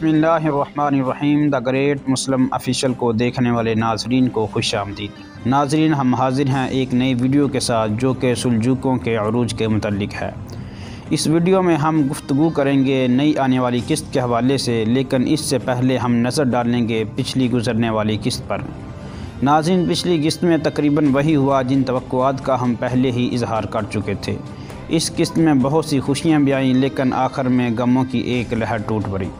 बिस्मिल्लाहिर्रहमानिर्रहीम। The great Muslim official को देखने वाले नाजरीन को खुश आमदीद। नाजरीन, हम हाजिर हैं एक नई वीडियो के साथ जो कि seljuqों के अरूज के मुतल्लिक है। इस वीडियो में हम गुफ्तगू करेंगे नई आने वाली किस्त के हवाले से, लेकिन इससे पहले हम नज़र डालेंगे पिछली गुजरने वाली किस्त पर। नाज़रीन, पिछली किस्त में तकरीबन वही हुआ जिन तवक्कुआत का हम पहले ही इजहार कर चुके थे। इस किस्त में बहुत सी खुशियाँ भी आईं, लेकिन आखिर में गमों की एक लहर टूट पड़ी।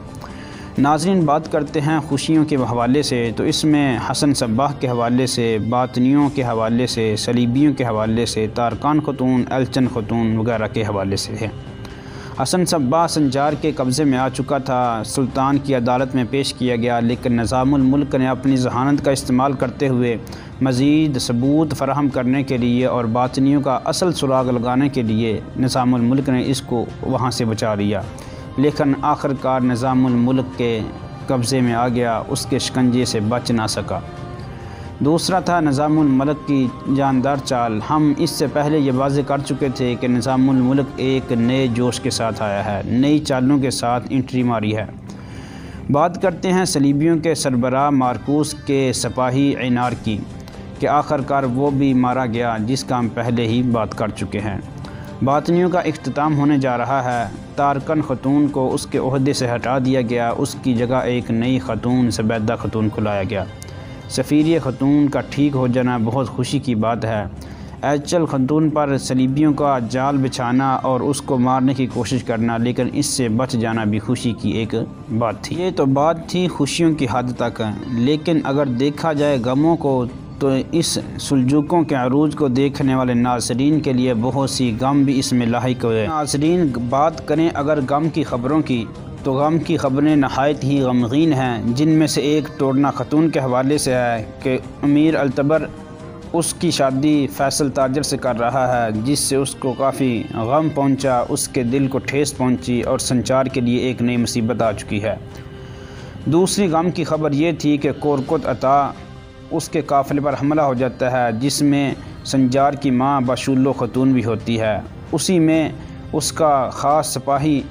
नाज़रीन, बात करते हैं खुशियों के हवाले से, तो इसमें हसन सब्बाह के हवाले से, बातनियों के हवाले से, सलीबियों के हवाले से, तारकान खतून, एलचन खतून वगैरह के हवाले से है। हसन सब्बाह संजार के कब्ज़े में आ चुका था, सुल्तान की अदालत में पेश किया गया, लेकिन निज़ामुल मुल्क ने अपनी जहानत का इस्तेमाल करते हुए मज़ीद सबूत फराहम करने के लिए और बातनियों का असल सुराग लगाने के लिए निज़ामुल मुल्क ने इसको वहाँ से बचा लिया, लेकिन आखिरकार निज़ामुल मुल्क के कब्ज़े में आ गया, उसके शिकंजे से बच ना सका। दूसरा था निज़ामुल मुल्क की जानदार चाल। हम इससे पहले ये वाज़ेह कर चुके थे कि निज़ामुल मुल्क एक नए जोश के साथ आया है, नई चालों के साथ एंट्री मारी है। बात करते हैं सलीबियों के सरबराह मारकूस के सिपाही इनार की, कि आखिरकार वो भी मारा गया, जिसका हम पहले ही बात कर चुके हैं। बातनियों का इख्तिताम होने जा रहा है। तारकन खतून को उसके ओहदे से हटा दिया गया, उसकी जगह एक नई खतून ज़ुबैदा खतून को लाया गया। सफ़ीर खतून का ठीक हो जाना बहुत खुशी की बात है। एचल खतून पर सलीबियों का जाल बिछाना और उसको मारने की कोशिश करना, लेकिन इससे बच जाना भी खुशी की एक बात थी। ये तो बात थी खुशियों की हद तक, लेकिन अगर देखा जाए गमों को, तो इस seljuqों के अरूज को देखने वाले नाज़रीन के लिए बहुत सी गम भी इसमें लाहिक हुए। नाज़रीन, बात करें अगर गम की ख़बरों की, तो गम की ख़बरें नहायत ही गमगीन हैं, जिनमें से एक तोड़ना खतून के हवाले से है कि अमीर अल्तबर उसकी शादी फैसल ताजर से कर रहा है, जिससे उसको काफ़ी गम पहुंचा, उसके दिल को ठेस पहुंची और संचार के लिए एक नई मुसीबत आ चुकी है। दूसरी गम की ख़बर ये थी कि कोरकुत अता उसके काफ़िले पर हमला हो जाता है, जिसमें संजार की माँ बाशुल्लो खतून भी होती है। उसी में उसका ख़ास सिपाही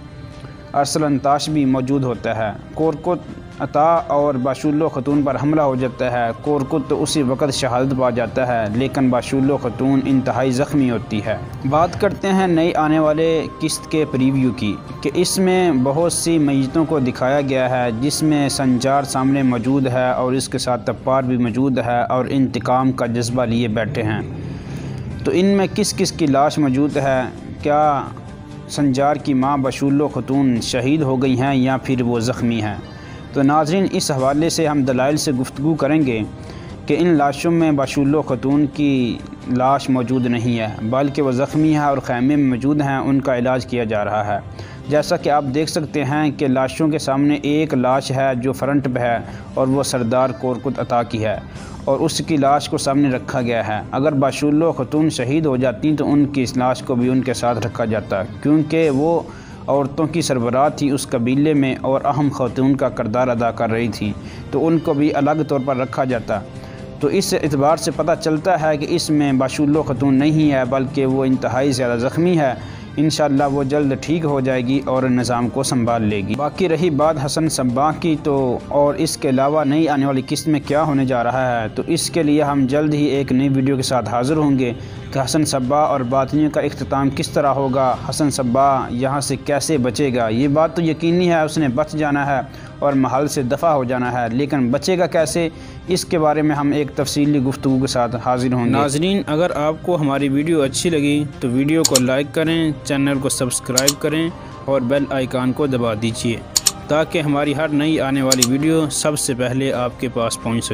अरसलंताश भी मौजूद होता है। कोरकुत अता और बाशुल्लो खतून पर हमला हो जाता है। कोरकुत तो उसी वक्त शहादत पा जाता है, लेकिन बाशुल्लो खतून इंतहाई ज़ख्मी होती है। बात करते हैं नई आने वाले किस्त के प्रीव्यू की, कि इसमें बहुत सी मैयतों को दिखाया गया है, जिसमें संजार सामने मौजूद है और इसके साथ तप्पार भी मौजूद है और इंतकाम का जज्बा लिए बैठे हैं। तो इनमें किस किस की लाश मौजूद है? क्या संजार की माँ बाशुल्लो खतून शहीद हो गई हैं या फिर वो ज़ख्मी हैं? तो नाज़रीन, इस हवाले से हम दलाइल से गुफ्तगू करेंगे कि इन लाशों में बाशुल्लो खतून की लाश मौजूद नहीं है, बल्कि वो ज़ख्मी है और ख़ैमे में मौजूद हैं, उनका इलाज किया जा रहा है। जैसा कि आप देख सकते हैं कि लाशों के सामने एक लाश है जो फ्रंट पे है और वो सरदार कोरकुत अता की है, और उसकी लाश को सामने रखा गया है। अगर बाशुल्लो खतून शहीद हो जाती तो उनकी इस लाश को भी उनके साथ रखा जाता, क्योंकि वो औरतों की सरबराह थी उस कबीले में और अहम खतून का किरदार अदा कर रही थी, तो उनको भी अलग तौर पर रखा जाता। तो इस एतबार से पता चलता है कि इसमें बाशुल्लो खतून नहीं है, बल्कि वो इंतहाई ज़्यादा ज़ख्मी है। इंशाअल्लाह वो जल्द ठीक हो जाएगी और निज़ाम को संभाल लेगी। बाकी रही बात हसन सब्बाह की, तो और इसके अलावा नई आने वाली किस्त में क्या होने जा रहा है, तो इसके लिए हम जल्द ही एक नई वीडियो के साथ हाज़िर होंगे कि हसन सब्बाह और बातनियों का इख्तिताम किस तरह होगा, हसन सब्बाह यहाँ से कैसे बचेगा। ये बात तो यकीनी है उसने बच जाना है और महल से दफ़ा हो जाना है, लेकिन बचेगा कैसे, इसके बारे में हम एक तफसीली गुफ्तगू के साथ हाजिर होंगे। नाज़रीन, अगर आपको हमारी वीडियो अच्छी लगी तो वीडियो को लाइक करें, चैनल को सब्सक्राइब करें और बेल आइकन को दबा दीजिए, ताकि हमारी हर नई आने वाली वीडियो सबसे पहले आपके पास पहुंच सके।